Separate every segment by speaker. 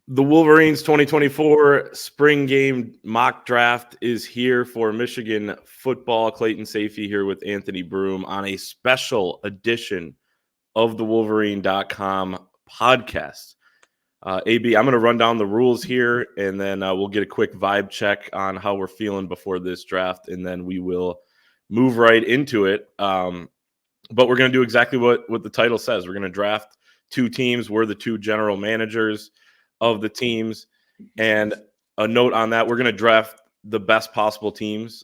Speaker 1: The Wolverines 2024 spring game mock draft is here for Michigan football. Clayton Sayfie here with Anthony Broome on a special edition of the Wolverine.com podcast. AB, I'm going to run down the rules here, and then we'll get a quick vibe check on how we're feeling before this draft, and then we will move right into it. But we're going to do exactly what the title says. We're going to draft two teams. We're the two general managers of the teams. And a note on that, we're going to draft the best possible teams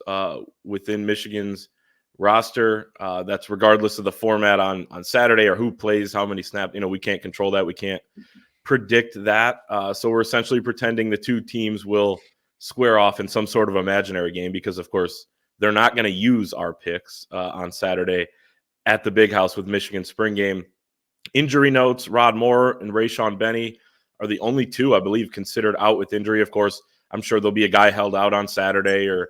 Speaker 1: within Michigan's roster. That's regardless of the format on Saturday or who plays how many snaps. We can't control that. We can't predict that. So we're essentially pretending the two teams will square off in some sort of imaginary game because, of course, they're not going to use our picks on Saturday at the Big House with Michigan spring game. Injury notes, Rod Moore and Rayshon Benny are the only two, I believe, considered out with injury. Of course, I'm sure there'll be a guy held out on Saturday or,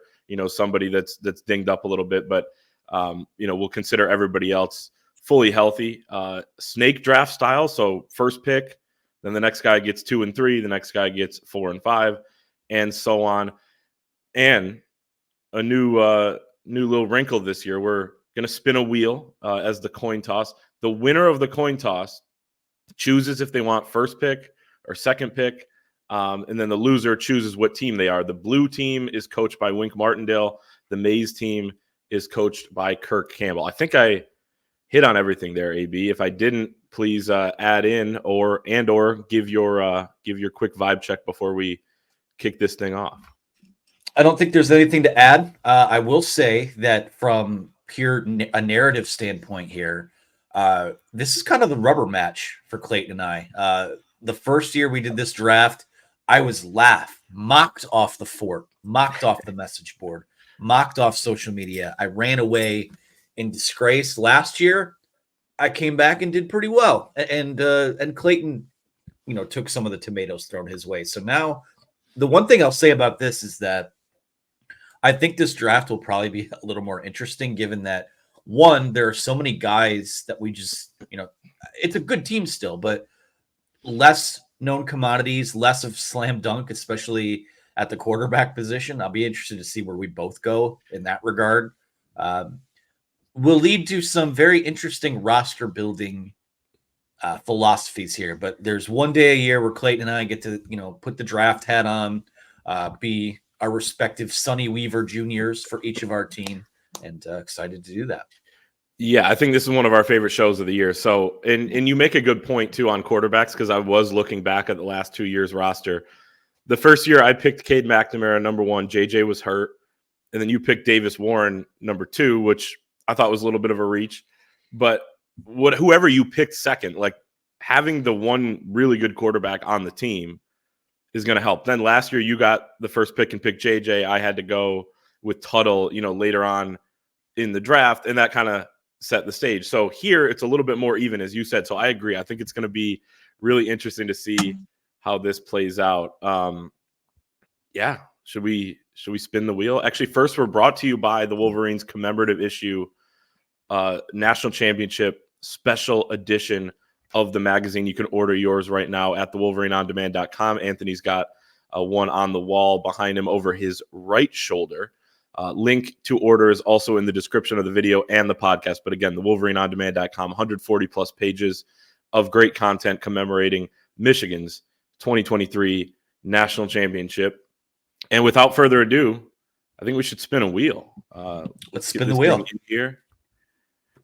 Speaker 1: somebody that's dinged up a little bit. But, we'll consider everybody else fully healthy. Snake draft style, so first pick, then the next guy gets 2 and 3, the next guy gets 4 and 5, and so on. And a new little wrinkle this year, we're going to spin a wheel as the coin toss. The winner of the coin toss chooses if they want first pick or second pick, and then the loser chooses what team they are. The blue team is coached by Wink Martindale. The maize team is coached by Kirk Campbell. I think I hit on everything there, AB. If I didn't, please add in or give your quick vibe check before we kick this thing off.
Speaker 2: I don't think there's anything to add. I will say that from a narrative standpoint here, this is kind of the rubber match for Clayton and I. The first year we did this draft, I was mocked off the fort, mocked off the message board, mocked off social media. I ran away in disgrace. Last year, I came back and did pretty well. And Clayton, took some of the tomatoes thrown his way. So now the one thing I'll say about this is that I think this draft will probably be a little more interesting given that, one, there are so many guys that we just, it's a good team still, but less known commodities, less of slam dunk, especially at the quarterback position. I'll be interested to see where we both go in that regard. Will lead to some very interesting roster building philosophies here, but there's one day a year where Clayton and I get to, put the draft hat on, be our respective Sonny Weaver juniors for each of our team, and excited to do that.
Speaker 1: Yeah, I think this is one of our favorite shows of the year. So, and you make a good point too on quarterbacks, because I was looking back at the last 2 years roster. The first year I picked Cade McNamara number 1, JJ was hurt, and then you picked Davis Warren number 2, which I thought was a little bit of a reach. But whoever you picked second, like having the one really good quarterback on the team is going to help. Then last year you got the first pick and picked JJ. I had to go with Tuttle, later on in the draft, and that kind of set the stage. So here it's a little bit more even, as you said. So I agree. I think it's going to be really interesting to see how this plays out. Yeah. Should we spin the wheel? Actually, first, we're brought to you by the Wolverines commemorative issue, national championship special edition of the magazine. You can order yours right now at thewolverineondemand.com. Anthony's got one on the wall behind him over his right shoulder. Link to order is also in the description of the video and the podcast. But again, thewolverineondemand.com, 140 plus pages of great content commemorating Michigan's 2023 national championship. And without further ado, I think we should spin a wheel.
Speaker 2: Let's spin the wheel
Speaker 1: here.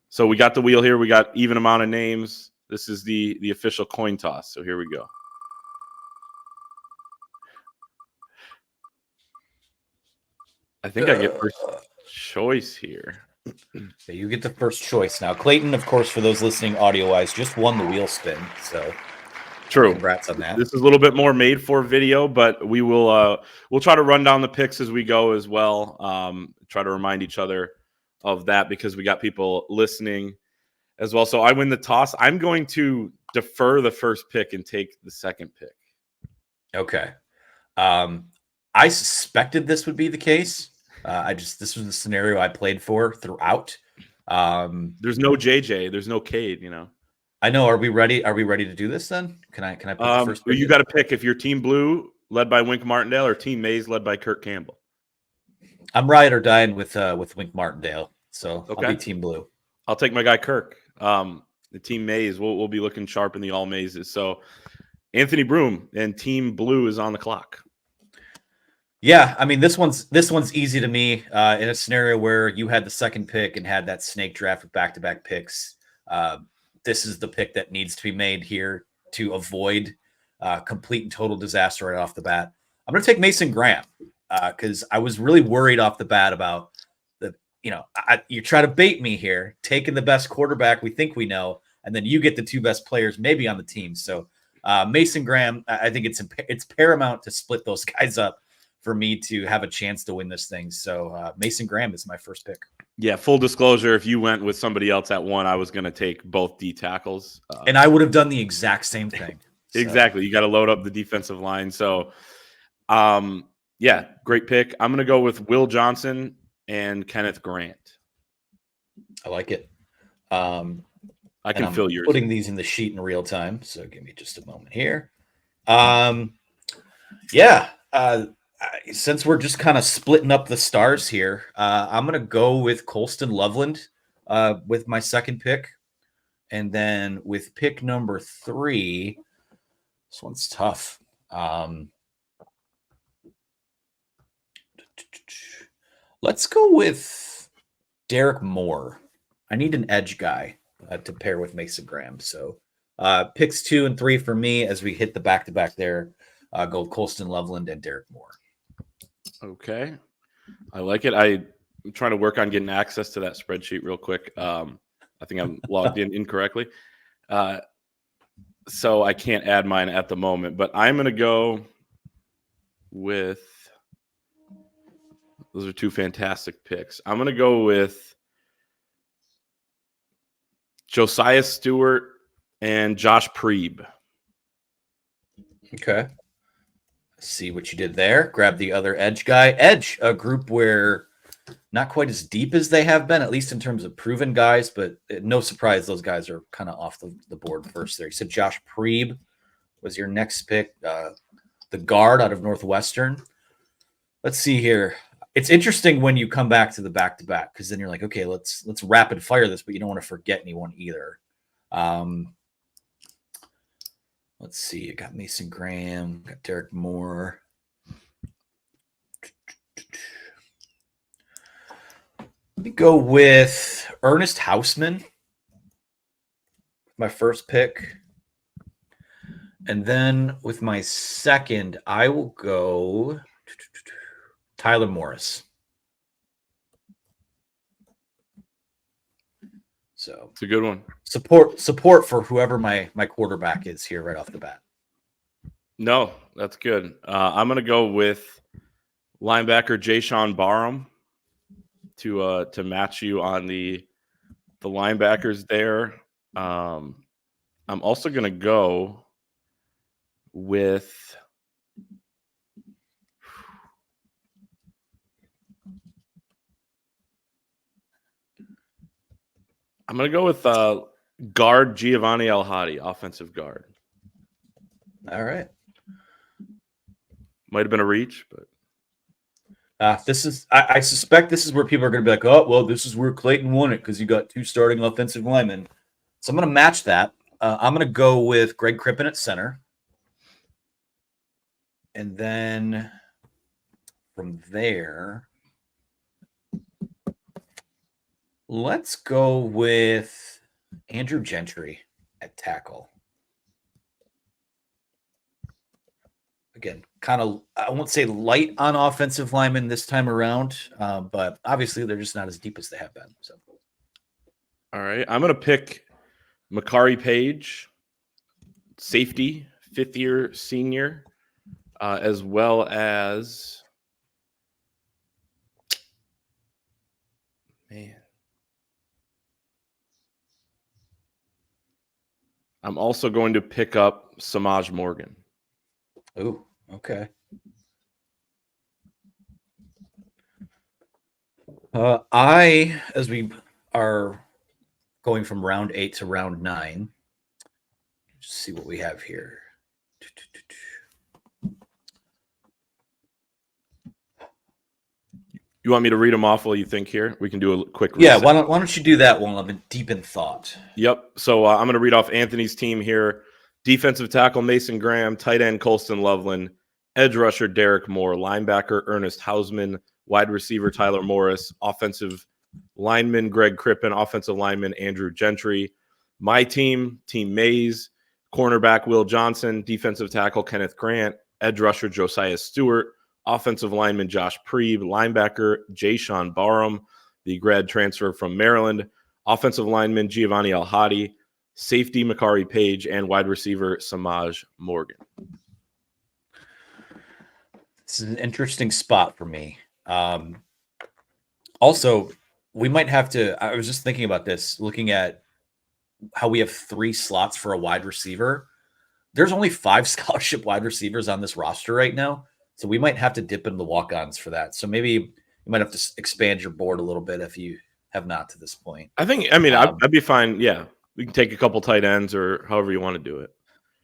Speaker 1: So we got the wheel here. We got even amount of names. This is the official coin toss. So here we go. I think I get first choice here.
Speaker 2: So you get the first choice now. Clayton, of course, for those listening audio-wise, just won the wheel spin. So
Speaker 1: true.
Speaker 2: Congrats on that.
Speaker 1: This is a little bit more made for video, but we will we'll try to run down the picks as we go as well. Try to remind each other of that because we got people listening as well. So I win the toss. I'm going to defer the first pick and take the second pick.
Speaker 2: Okay. I suspected this would be the case. This was the scenario I played for throughout.
Speaker 1: There's no JJ. There's no Cade,
Speaker 2: I know. Are we ready? Are we ready to do this then? Can I put the first pick
Speaker 1: You
Speaker 2: in?
Speaker 1: got to pick if you're Team Blue, led by Wink Martindale, or Team Maize, led by Kurt Campbell.
Speaker 2: I'm ride or dying with Wink Martindale, so I'll
Speaker 1: Okay.
Speaker 2: be Team Blue.
Speaker 1: I'll take my guy Kirk. The Team Maize will be looking sharp in the all mazes. So Anthony Broome and Team Blue is on the clock.
Speaker 2: Yeah, I mean this one's easy to me. In a scenario where you had the second pick and had that snake draft with back-to-back picks, this is the pick that needs to be made here to avoid complete and total disaster right off the bat. I'm going to take Mason Graham because I was really worried off the bat about you try to bait me here, taking the best quarterback we think we know, and then you get the two best players maybe on the team. So Mason Graham, I think it's paramount to split those guys up for me to have a chance to win this thing. So Mason Graham is my first pick.
Speaker 1: Yeah, full disclosure, if you went with somebody else at one, I was going to take both D tackles.
Speaker 2: And I would have done the exact same thing.
Speaker 1: Exactly. You got to load up the defensive line. So, yeah, great pick. I'm going to go with Will Johnson and Kenneth Grant.
Speaker 2: I like it.
Speaker 1: I can fill yours.
Speaker 2: Putting these in the sheet in real time. So give me just a moment here. Since we're just kind of splitting up the stars here, I'm going to go with Colston Loveland with my second pick. And then with pick number 3, this one's tough. Let's go with Derek Moore. I need an edge guy to pair with Mason Graham. So picks 2 and 3 for me as we hit the back-to-back there. Go Colston Loveland and Derek Moore.
Speaker 1: Okay. I like it. I'm trying to work on getting access to that spreadsheet real quick. I think I'm logged in incorrectly. So I can't add mine at the moment, but I'm going to go with – those are 2 fantastic picks. I'm going to go with Josiah Stewart and Josh Preeb.
Speaker 2: Okay. See what you did there. Grab the other edge guy. Edge, a group where not quite as deep as they have been, at least in terms of proven guys, but no surprise those guys are kind of off the board first there. You said Josh Preeb was your next pick, the guard out of Northwestern. Let's see here. It's interesting when you come back to the back-to-back because then you're like, okay, let's rapid fire this, but you don't want to forget anyone either. Let's see. I got Mason Graham, got Derek Moore. Let me go with Ernest Hausman, my first pick. And then with my second, I will go Tyler Morris. So
Speaker 1: it's a good one.
Speaker 2: Support for whoever my quarterback is here right off the bat.
Speaker 1: No, that's good. I'm going to go with linebacker Jayshon Barham to match you on the linebackers there. I'm also going to go with guard Giovanni El-Hadi, offensive guard.
Speaker 2: All right.
Speaker 1: Might have been a reach, but
Speaker 2: this is I suspect this is where people are going to be like, oh, well, this is where Clayton won it because you got 2 starting offensive linemen. So I'm going to match that. I'm going to go with Greg Crippen at center. And then from there, let's go with Andrew Gentry at tackle. Again, kind of, I won't say light on offensive linemen this time around, but obviously they're just not as deep as they have been. So,
Speaker 1: all right, I'm going to pick Makari Page, safety, 5th-year senior, as well as I'm also going to pick up Semaj Morgan.
Speaker 2: Oh, okay. As we are going from round 8 to round 9, Just see what we have here.
Speaker 1: You want me to read them off while you think here? We can do a quick
Speaker 2: reset.
Speaker 1: Yeah,
Speaker 2: why don't you do that while I'm deep in thought?
Speaker 1: Yep. So I'm going to read off Anthony's team here. Defensive tackle Mason Graham, tight end Colston Loveland, edge rusher Derek Moore, linebacker Ernest Hausman, wide receiver Tyler Morris, offensive lineman Greg Crippen, offensive lineman Andrew Gentry. My team, Team Mays, cornerback Will Johnson, defensive tackle Kenneth Grant, edge rusher Josiah Stewart, offensive lineman Josh Preeb, linebacker Jayshawn Barham, the grad transfer from Maryland, offensive lineman Giovanni Al-Hadi, safety Makari Page, and wide receiver Semaj Morgan.
Speaker 2: This is an interesting spot for me. Also, we might have to, I was just thinking about this, looking at how we have 3 slots for a wide receiver. There's only 5 scholarship wide receivers on this roster right now. So we might have to dip into the walk-ons for that. So maybe you might have to expand your board a little bit if you have not to this point.
Speaker 1: I'd be fine. Yeah. We can take a couple tight ends or however you want to do it.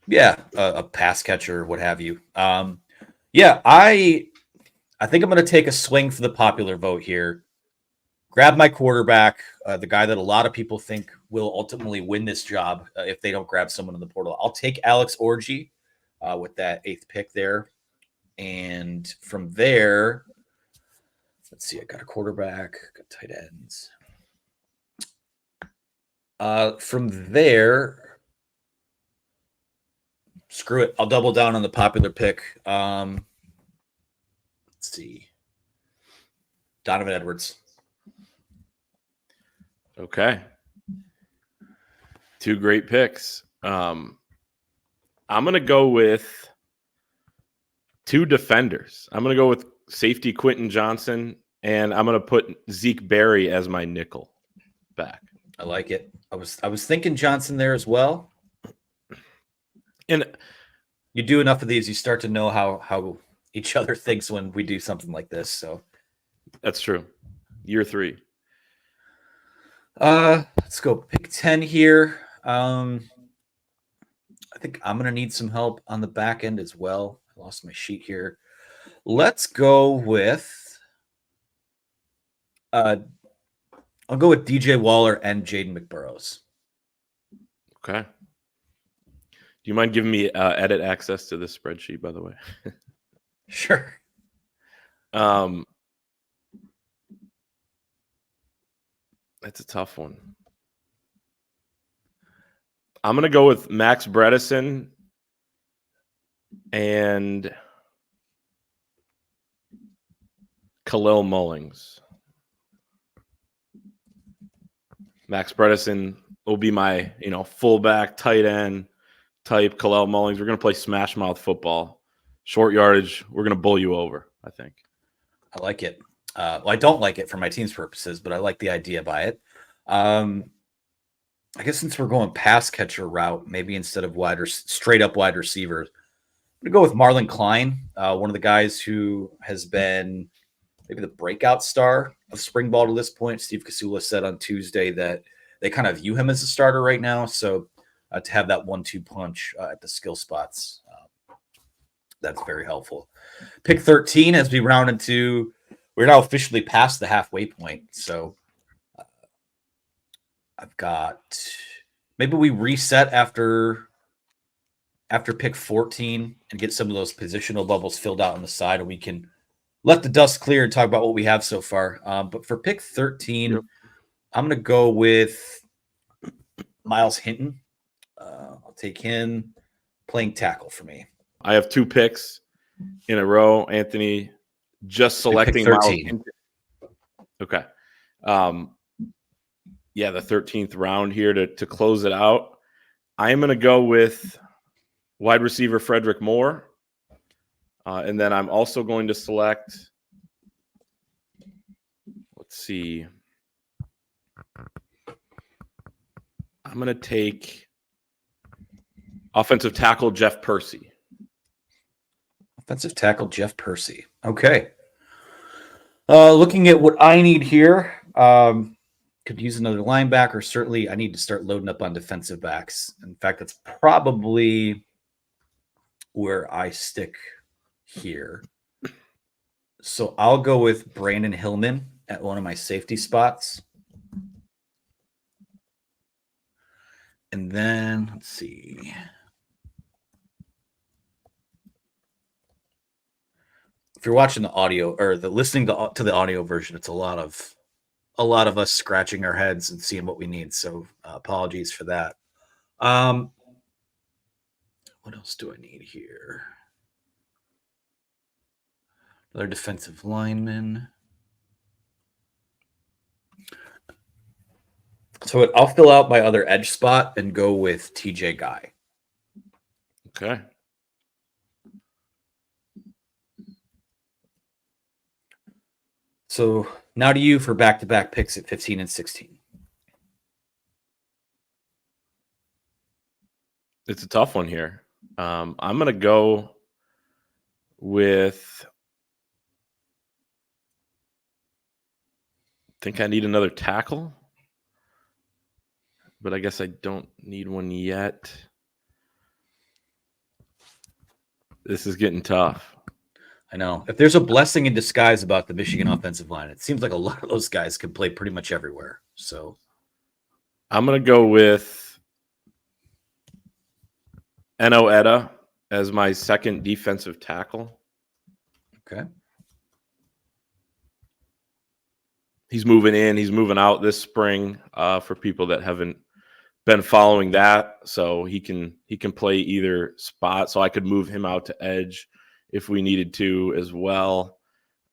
Speaker 2: Yeah. A pass catcher, what have you. Yeah, I think I'm going to take a swing for the popular vote here. Grab my quarterback, the guy that a lot of people think will ultimately win this job if they don't grab someone in the portal. I'll take Alex Orji with that 8th pick there. And from there, let's see, I got a quarterback, got tight ends. From there, screw it. I'll double down on the popular pick. Let's see. Donovan Edwards.
Speaker 1: Okay. 2 great picks. I'm going to go with 2 defenders. I'm going to go with safety Quentin Johnson, and I'm going to put Zeke Berry as my nickel back.
Speaker 2: I like it. I was thinking Johnson there as well.
Speaker 1: And
Speaker 2: you do enough of these, you start to know how each other thinks when we do something like this. So
Speaker 1: that's true. Year 3.
Speaker 2: Let's go pick 10 here. I think I'm going to need some help on the back end as well. I lost my sheet here. Let's go with I'll go with DJ Waller and Jaden McBurrows.
Speaker 1: Okay. Do you mind giving me edit access to this spreadsheet, by the way?
Speaker 2: Sure.
Speaker 1: That's a tough one. I'm going to go with Max Bredeson and Kalel Mullings. Max Bredeson will be my, fullback, tight end type. Kalel Mullings, we're going to play smash mouth football. Short yardage, we're going to bull you over, I think.
Speaker 2: I like it. Well, I don't like it for my team's purposes, but I like the idea by it. I guess since we're going pass catcher route, maybe instead of straight up wide receivers, I'm going to go with Marlin Klein, one of the guys who has been maybe the breakout star of spring ball to this point. Steve Kasula said on Tuesday that they kind of view him as a starter right now. So to have that 1-2 punch at the skill spots, that's very helpful. Pick 13 as we round into, we're now officially past the halfway point. So I've got, maybe we reset after pick 14 and get some of those positional bubbles filled out on the side, and we can let the dust clear and talk about what we have so far. But for pick 13, yep, I'm going to go with Myles Hinton. I'll take him playing tackle for me.
Speaker 1: I have 2 picks in a row. Anthony just selecting Myles Hinton. Okay. Yeah, the 13th round here to close it out. I am going to go with wide receiver Fredrick Moore. And then I'm also going to select, let's see. I'm going to take offensive tackle Jeff Persi.
Speaker 2: Offensive tackle Jeff Persi. Okay. Looking at what I need here, Could use another linebacker. Certainly, I need to start loading up on defensive backs. In fact, that's probably where I stick here. So I'll go with Brandon Hillman at one of my safety spots. And then, let's see. If you're watching the audio or listening to the audio version, it's a lot of us scratching our heads and seeing what we need. So apologies for that. What else do I need here? Another defensive lineman. So I'll fill out my other edge spot and go with TJ Guy.
Speaker 1: Okay.
Speaker 2: So now to you for back-to-back picks at 15 and 16.
Speaker 1: It's a tough one here. I'm going to go with, I think I need another tackle, but I guess I don't need one yet. This is getting tough.
Speaker 2: I know. If there's a blessing in disguise about the Michigan offensive line, it seems like a lot of those guys can play pretty much everywhere. So
Speaker 1: I'm going to go with Eno Etta as my second defensive tackle.
Speaker 2: Okay.
Speaker 1: He's moving in. He's moving out this spring for people that haven't been following that. So he can play either spot. So I could move him out to edge if we needed to as well.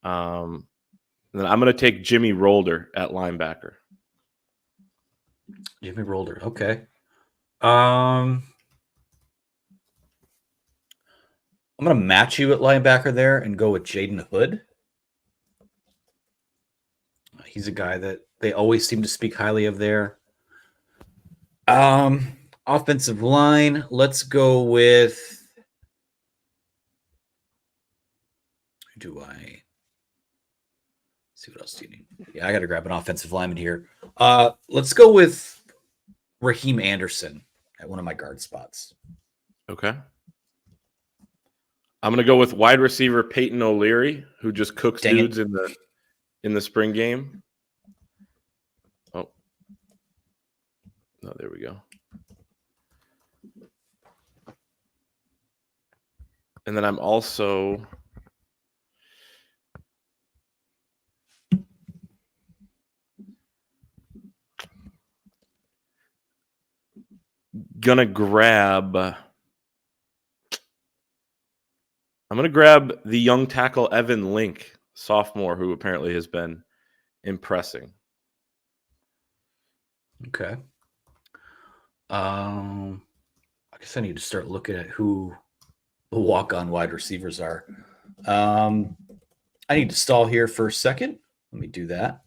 Speaker 1: Then I'm going to take Jimmy Rolder at linebacker.
Speaker 2: Jimmy Rolder. Okay. I'm going to match you at linebacker there and go with Jaden Hood. He's a guy that they always seem to speak highly of there. Offensive line, let's go with. Do I see what else do you need? Yeah, I got to grab an offensive lineman here. Let's go with Raheem Anderson at one of my guard spots.
Speaker 1: Okay. I'm going to go with wide receiver Peyton O'Leary, who just cooks dudes in the spring game. Oh, no, there we go. And then I'm also gonna grab. I'm gonna grab the young tackle Evan Link, sophomore, who apparently has been impressing.
Speaker 2: Okay. I guess I need to start looking at who the walk-on wide receivers are. I need to stall here for a second. Let me do that.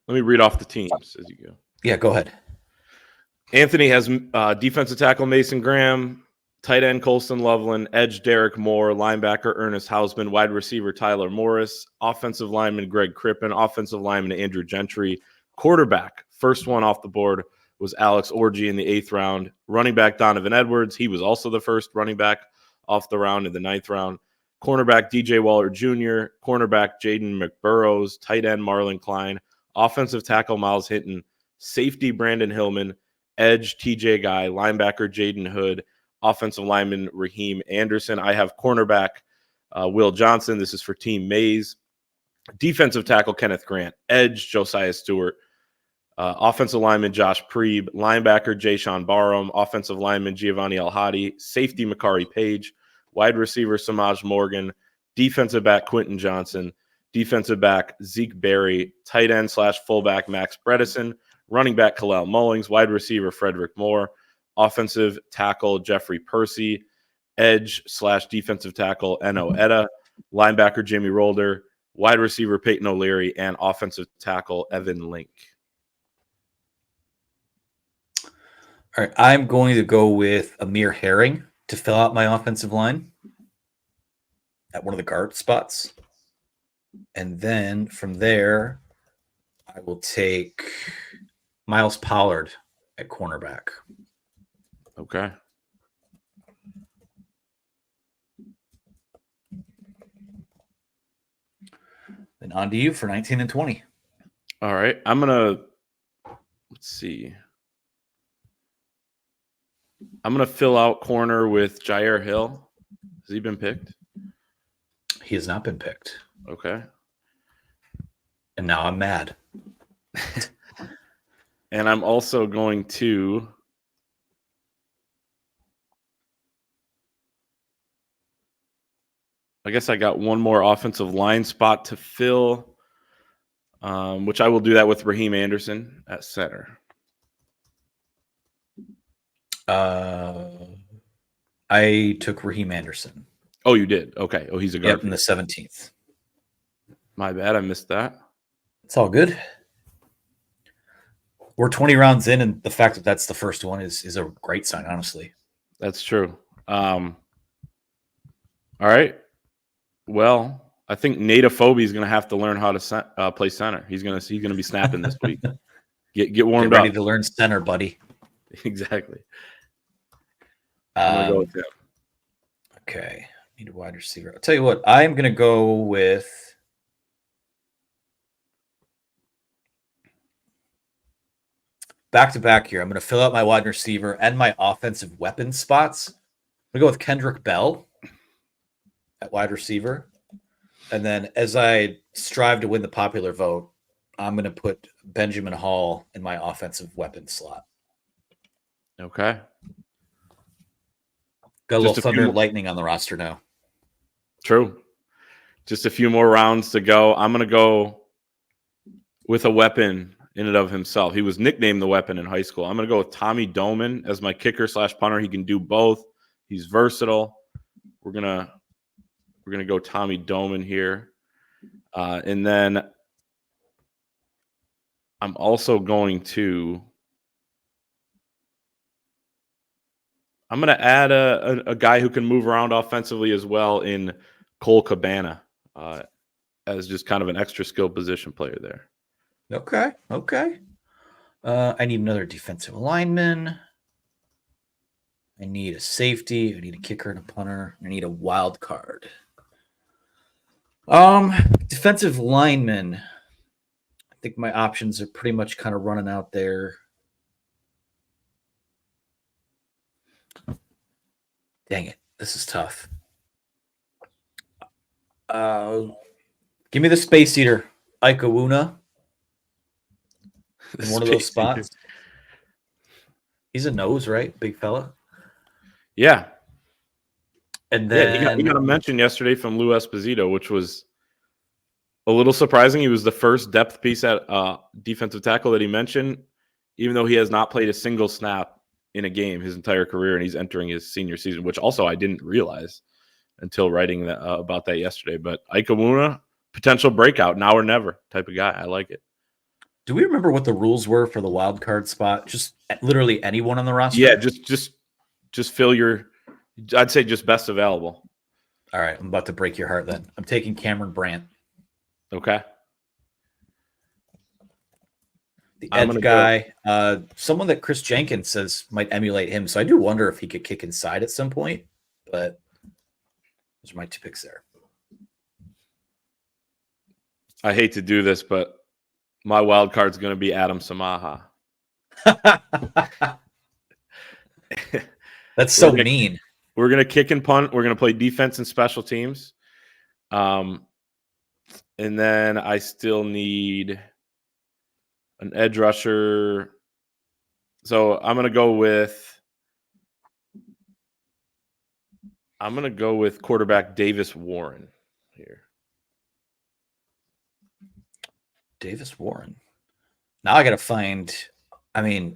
Speaker 1: Let me read off the teams as you go.
Speaker 2: Yeah, go ahead.
Speaker 1: Anthony has defensive tackle Mason Graham, tight end Colston Loveland, edge Derek Moore, linebacker Ernest Hausman, wide receiver Tyler Morris, offensive lineman Greg Crippen, offensive lineman Andrew Gentry, quarterback, first one off the board was Alex Orji in the 8th round, running back Donovan Edwards. He was also the first running back off the round in the 9th round. Cornerback DJ Waller Jr., cornerback Jaden McBurrows, tight end Marlin Klein, offensive tackle Myles Hinton, safety Brandon Hillman, edge TJ Guy, linebacker Jaden Hood, offensive lineman Raheem Anderson. I have cornerback Will Johnson. This is for Team Mays. Defensive tackle Kenneth Grant, edge Josiah Stewart, offensive lineman Josh Preeb, linebacker Jay-Sean Barham, offensive lineman Giovanni El-Hadi, safety Makari Page, wide receiver Semaj Morgan, defensive back Quentin Johnson, defensive back Zeke Berry, tight end / fullback Max Bredeson, running back Kalel Mullings, wide receiver Fredrick Moore, offensive tackle Jeffrey Persi, edge / defensive tackle Eno Etta, linebacker Jimmy Rolder, wide receiver Peyton O'Leary, and offensive tackle Evan Link.
Speaker 2: All right, I'm going to go with Amir Herring to fill out my offensive line at one of the guard spots. And then from there, I will take Myles Pollard at cornerback.
Speaker 1: Okay.
Speaker 2: Then on to you for 19 and 20.
Speaker 1: All right. Let's see. I'm going to fill out corner with Jair Hill. Has he been picked?
Speaker 2: He has not been picked.
Speaker 1: Okay.
Speaker 2: And now I'm mad.
Speaker 1: And I'm also going to I guess I got one more offensive line spot to fill, which I will do that with Raheem Anderson at center.
Speaker 2: I took Raheem Anderson.
Speaker 1: Oh, you did? Okay. Oh, he's a guard.
Speaker 2: Yep, in the 17th.
Speaker 1: My bad. I missed that.
Speaker 2: It's all good. We're 20 rounds in, and the fact that that's the first one is a great sign, honestly.
Speaker 1: That's true. All right. Well, I think Native Phobie is going to have to learn how to play center. He's going to be snapping this week. Get warmed
Speaker 2: Get ready
Speaker 1: up.
Speaker 2: to learn center, buddy.
Speaker 1: Exactly. I'm going to go with him.
Speaker 2: Okay. Need a wide receiver. I'll tell you what. I'm going to go with back-to-back here. I'm going to fill out my wide receiver and my offensive weapon spots. I'm going to go with Kendrick Bell at wide receiver. And then as I strive to win the popular vote, I'm going to put Benjamin Hall in my offensive weapon slot.
Speaker 1: Okay.
Speaker 2: Got a little thunder and lightning on the roster now.
Speaker 1: True. Just a few more rounds to go. I'm going to go with a weapon in and of himself. He was nicknamed the weapon in high school. I'm going to go with Tommy Doman as my kicker/punter. He can do both. He's versatile. We're going to go Tommy Doman here. And then I'm also going to add a guy who can move around offensively as well in Cole Cabana as just kind of an extra skill position player there.
Speaker 2: Okay. I need another defensive lineman. I need a safety. I need a kicker and a punter. I need a wild card. Defensive lineman. I think my options are pretty much kind of running out there. Dang it. This is tough. Give me the Space Eater, Ike Awuna. In one of those spots. He's a nose, right? Big fella.
Speaker 1: Yeah.
Speaker 2: And then
Speaker 1: he got a mention yesterday from Lou Esposito, which was a little surprising. He was the first depth piece at defensive tackle that he mentioned, even though he has not played a single snap in a game his entire career, and he's entering his senior season, which also I didn't realize until writing about that yesterday. But Ike Awuna, potential breakout, now or never type of guy. I like it.
Speaker 2: Do we remember what the rules were for the wild card spot? Just literally anyone on the roster?
Speaker 1: Yeah, just fill your – I'd say just best available.
Speaker 2: All right, I'm about to break your heart then. I'm taking Cameron Brandt.
Speaker 1: Okay.
Speaker 2: The edge guy, someone that Chris Jenkins says might emulate him. So I do wonder if he could kick inside at some point, but those are my 2 picks there.
Speaker 1: I hate to do this, but my wild card's going to be Adam Samaha.
Speaker 2: That's so mean.
Speaker 1: We're going to kick and punt. We're going to play defense and special teams. And then I still need an edge rusher. So I'm going to go with quarterback Davis Warren here.
Speaker 2: Davis Warren. Now I got to find a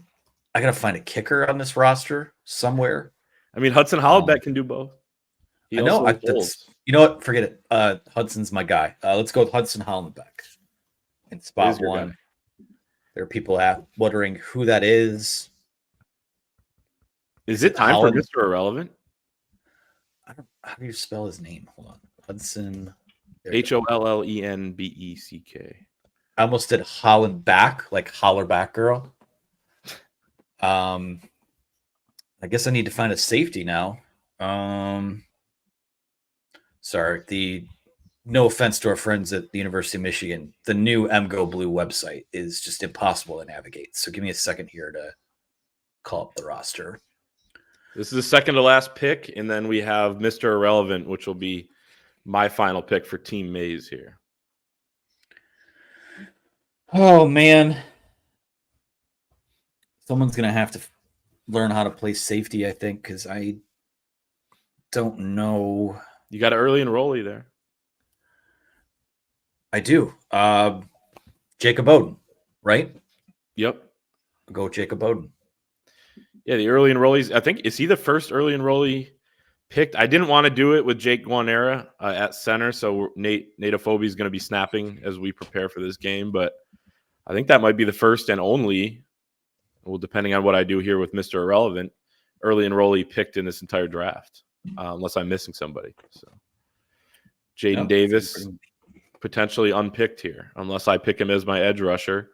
Speaker 2: kicker on this roster somewhere.
Speaker 1: I mean, Hudson Hollowbeck can do both.
Speaker 2: I know. You know what? Forget it. Hudson's my guy. Let's go with Hudson Hollowbeck in spot 1. Guy. There are people wondering who that is.
Speaker 1: Is it time for Mr. Irrelevant?
Speaker 2: How do you spell his name? Hold on. Hudson.
Speaker 1: Holllenbeck.
Speaker 2: I almost did Holland back, like holler back girl. I guess I need to find a safety now. Sorry, no offense to our friends at the University of Michigan, the new MGO Blue website is just impossible to navigate. So give me a second here to call up the roster.
Speaker 1: This is the second to last pick, and then we have Mr. Irrelevant, which will be my final pick for Team Maze here.
Speaker 2: Oh, man. Someone's going to have to learn how to play safety, I think, because I don't know.
Speaker 1: You got an early enrollee there.
Speaker 2: I do. Jacob Oden, right?
Speaker 1: Yep.
Speaker 2: I'll go with Jacob Oden.
Speaker 1: Yeah, the early enrollees. I think, is he the first early enrollee picked? I didn't want to do it with Jake Guanera at center, so Natophobia is going to be snapping as we prepare for this game, but I think that might be the first and only, well, depending on what I do here with Mr. Irrelevant, early enrollee picked in this entire draft, unless I'm missing somebody. So Jaden Davis, potentially unpicked here, unless I pick him as my edge rusher.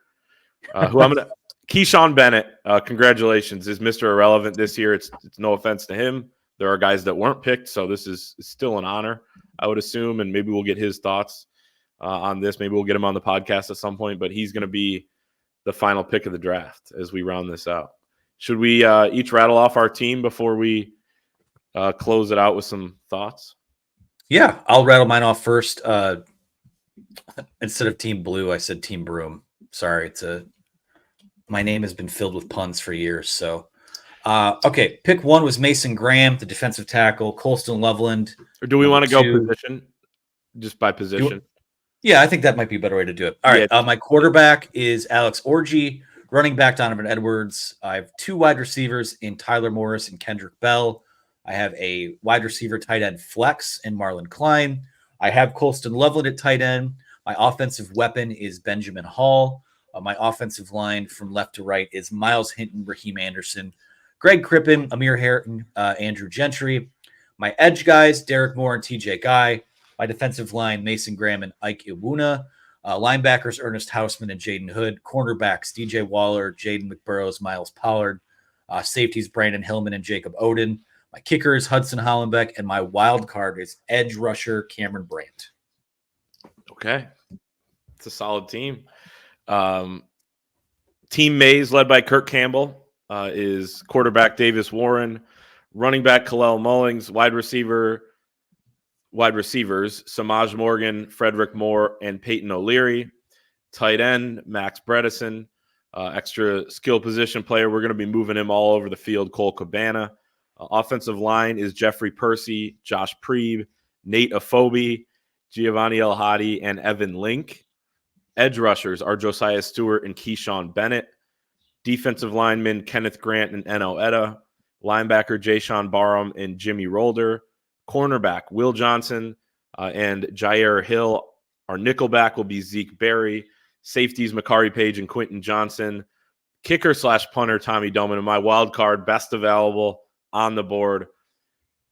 Speaker 1: Who I'm going to – Keyshawn Bennett, congratulations, is Mr. Irrelevant this year. It's no offense to him. There are guys that weren't picked, so this is still an honor, I would assume, and maybe we'll get his thoughts on this. Maybe we'll get him on the podcast at some point, but he's going to be the final pick of the draft as we round this out. Should we each rattle off our team before we close it out with some thoughts?
Speaker 2: Yeah, I'll rattle mine off first. Instead of Team Blue, I said Team Broome. Sorry, my name has been filled with puns for years. So, okay, pick one was Mason Graham, the defensive tackle. Colston Loveland.
Speaker 1: Or do we want to go position, just by position?
Speaker 2: Yeah, I think that might be a better way to do it. All right, my quarterback is Alex Orji. Running back Donovan Edwards. I have two wide receivers in Tyler Morris and Kendrick Bell. I have a wide receiver tight end flex in Marlin Klein. I have Colston Loveland at tight end. My offensive weapon is Benjamin Hall. My offensive line from left to right is Myles, Hinton, Raheem Anderson, Greg Crippen, Amir Harrington, Andrew Gentry. My edge guys, Derek Moore and TJ Guy. My defensive line, Mason Graham and Ike Iwuna. Linebackers, Ernest Hausman and Jaden Hood. Cornerbacks, DJ Waller, Jaden McBurrows, Miles Pollard. Safeties, Brandon Hillman and Jacob Oden. My kicker is Hudson Hollenbeck, and my wild card is edge rusher Cameron Brandt.
Speaker 1: Okay. It's a solid team. Team Maze, led by Kirk Campbell, is quarterback Davis Warren, running back Kalel Mullings, wide receivers Semaj Morgan, Fredrick Moore, and Peyton O'Leary. Tight end Max Bredeson, extra skill position player. We're going to be moving him all over the field. Cole Cabana. Offensive line is Jeffrey Persi, Josh Preeb, Nate Afobe, Giovanni El Hadi, and Evan Link. Edge rushers are Josiah Stewart and Keyshawn Bennett. Defensive linemen Kenneth Grant and Eno Etta. Linebacker Jayshawn Barham and Jimmy Rolder. Cornerback Will Johnson and Jair Hill. Our nickelback will be Zeke Berry. Safeties Makari Page and Quentin Johnson. Kicker/punter Tommy Doman. And my wild card, best available on the board.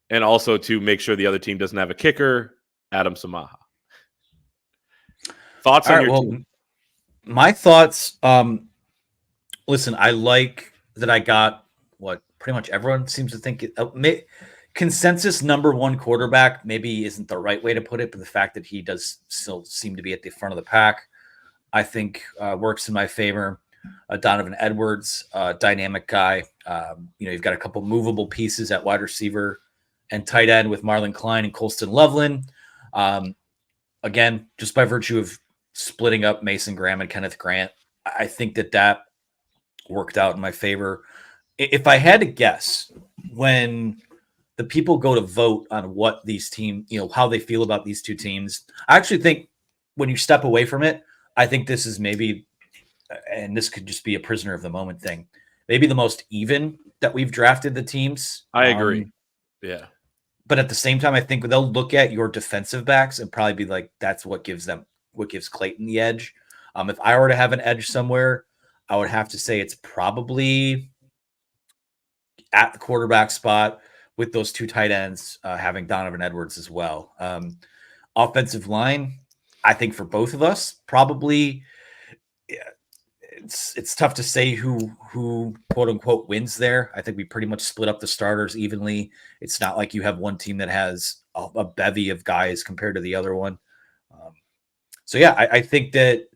Speaker 1: And also to make sure the other team doesn't have a kicker, Adam Samaha. Thoughts on your team?
Speaker 2: My thoughts, listen, I like that I got what pretty much everyone seems to think consensus number one quarterback maybe isn't the right way to put it, but the fact that he does still seem to be at the front of the pack, I think works in my favor. Donovan Edwards, dynamic guy. You've got a couple movable pieces at wide receiver and tight end with Marlin Klein and Colston Loveland. Again, just by virtue of splitting up Mason Graham and Kenneth Grant, I think that worked out in my favor. If I had to guess, when the people go to vote on what these teams, how they feel about these two teams, I actually think when you step away from it, I think this is maybe, and this could just be a prisoner of the moment thing, maybe the most even that we've drafted the teams.
Speaker 1: I agree. Yeah.
Speaker 2: But at the same time, I think they'll look at your defensive backs and probably be like, that's what gives Clayton the edge. If I were to have an edge somewhere, I would have to say it's probably at the quarterback spot with those two tight ends, having Donovan Edwards as well. Offensive line, I think for both of us, probably it's tough to say who quote unquote wins there. I think we pretty much split up the starters evenly. It's not like you have one team that has a bevy of guys compared to the other one. So yeah, I think that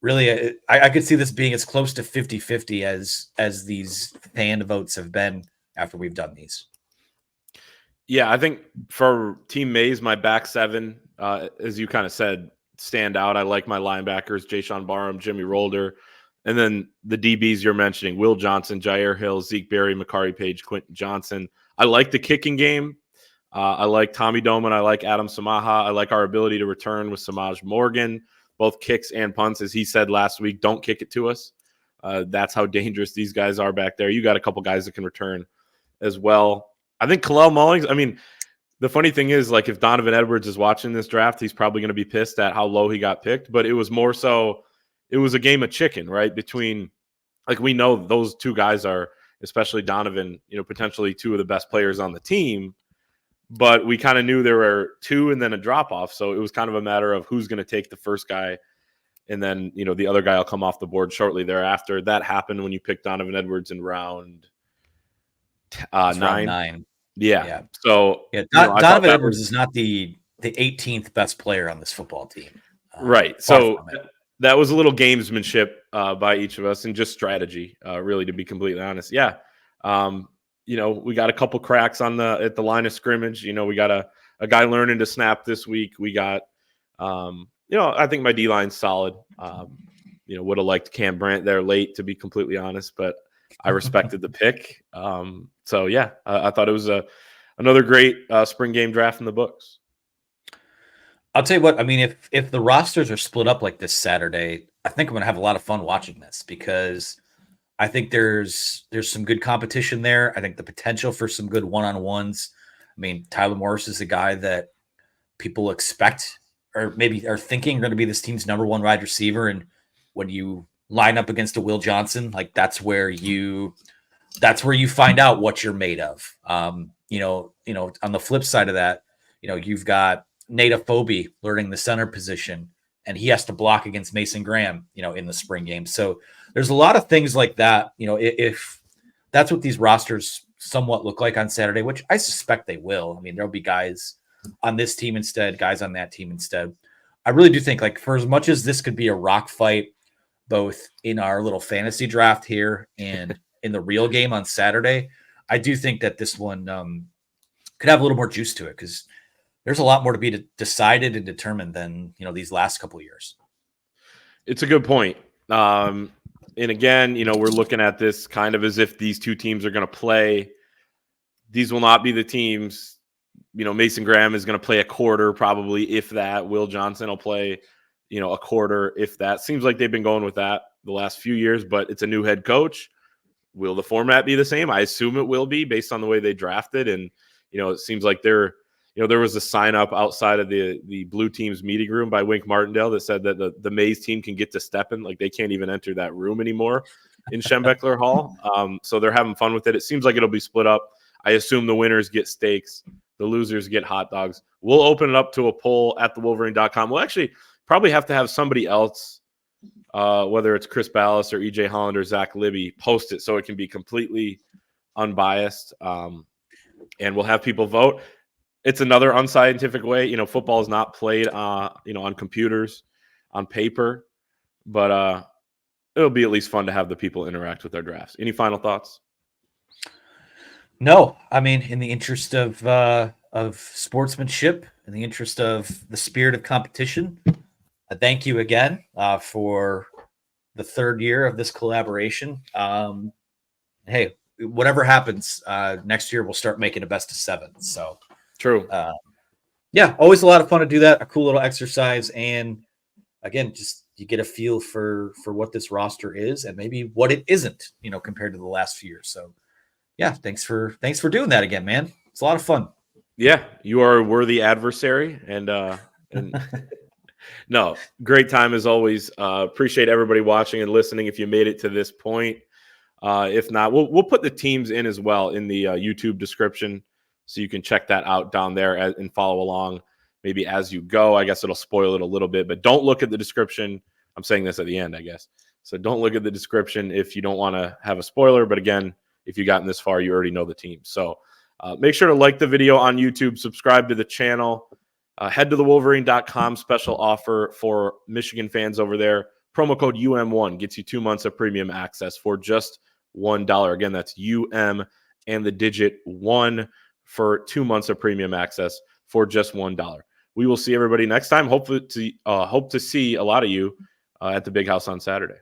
Speaker 2: really I could see this being as close to 50-50 as these fan votes have been after we've done these.
Speaker 1: Yeah, I think for Team Mays, my back seven, as you kind of said, stand out. I like my linebackers, Jayshon Barham, Jimmy Rolder, and then the DBs you're mentioning, Will Johnson, Jair Hill, Zeke Berry, Makari Page, Quentin Johnson. I like the kicking game. I like Tommy Doman. I like Adam Samaha. I like our ability to return with Semaj Morgan, both kicks and punts. As he said last week, don't kick it to us. That's how dangerous these guys are back there. You got a couple guys that can return as well. I think Kalel Mullings, I mean, the funny thing is, like, if Donovan Edwards is watching this draft, he's probably going to be pissed at how low he got picked. But it was more so, it was a game of chicken, right? Between, like, we know those two guys are, especially Donovan, potentially two of the best players on the team. But we kind of knew there were two and then a drop off. So it was kind of a matter of who's going to take the first guy. And then, the other guy will come off the board shortly thereafter. That happened when you picked Donovan Edwards in round 9. Yeah. So
Speaker 2: Donovan Edwards is not the 18th best player on this football team.
Speaker 1: Right. So that was a little gamesmanship by each of us and just strategy, really, to be completely honest. Yeah. We got a couple cracks at the line of scrimmage. We got a guy learning to snap this week. We got, I think my D-line's solid. Would have liked Cam Brandt there late, to be completely honest, but I respected the pick. So yeah, I thought it was another great spring game draft in the books.
Speaker 2: I'll tell you what, I mean, if the rosters are split up like this Saturday, I think I'm going to have a lot of fun watching this because I think there's some good competition there. I think the potential for some good one-on-ones. I mean, Tyler Morris is a guy that people expect or maybe are thinking going to be this team's number one wide receiver. And when you line up against a Will Johnson, like that's where you find out what you're made of. On the flip side of that, you've got Nate Afobe learning the center position, and he has to block against Mason Graham, in the spring game. So there's a lot of things like that. If that's what these rosters somewhat look like on Saturday, which I suspect they will. I mean, there'll be guys on this team instead, guys on that team instead. I really do think, like, for as much as this could be a rock fight, both in our little fantasy draft here and in the real game on Saturday, I do think that this one could have a little more juice to it because there's a lot more to be decided and determined than, these last couple of years.
Speaker 1: It's a good point. And again, we're looking at this kind of as if these two teams are going to play. These will not be the teams. Mason Graham is going to play a quarter, probably, if that. Will Johnson will play, a quarter, if that. Seems like they've been going with that the last few years, but it's a new head coach. Will the format be the same? I assume it will be based on the way they drafted. And, it seems like there was a sign up outside of the blue team's meeting room by Wink Martindale that said that the Mays team can get to stepping. Like, they can't even enter that room anymore in Schembechler Hall. So they're having fun with it. It seems like it'll be split up. I assume the winners get steaks. The losers get hot dogs. We'll open it up to a poll at thewolverine.com. We'll actually probably have to have somebody else, whether it's Chris Ballas or EJ Holland or Zach Libby, post it so it can be completely unbiased. And we'll have people vote. It's another unscientific way. Football is not played, on computers, on paper, but it'll be at least fun to have the people interact with our drafts. Any final thoughts?
Speaker 2: No, I mean, in the interest of sportsmanship, in the interest of the spirit of competition, I thank you again for the third year of this collaboration. Hey, whatever happens next year, we'll start making a best of 7. So
Speaker 1: true.
Speaker 2: Yeah, always a lot of fun to do that. A cool little exercise, and again, just you get a feel for what this roster is and maybe what it isn't, compared to the last few years. So yeah, thanks for doing that again, man. It's a lot of fun.
Speaker 1: Yeah, you are a worthy adversary, and no, great time as always. Appreciate everybody watching and listening. If you made it to this point, if not, we'll put the teams in as well in the YouTube description, so you can check that out down there and follow along. Maybe as you go, I guess it'll spoil it a little bit, but don't look at the description. I'm saying this at the end, I guess. So don't look at the description if you don't want to have a spoiler. But again, if you've gotten this far, you already know the team. So make sure to like the video on YouTube, subscribe to the channel, head to the Wolverine.com special offer for Michigan fans over there. Promo code UM1 gets you 2 months of premium access for just $1. Again, that's UM and the digit 1 for 2 months of premium access for just $1. We will see everybody next time. Hope to see a lot of you at the Big House on Saturday.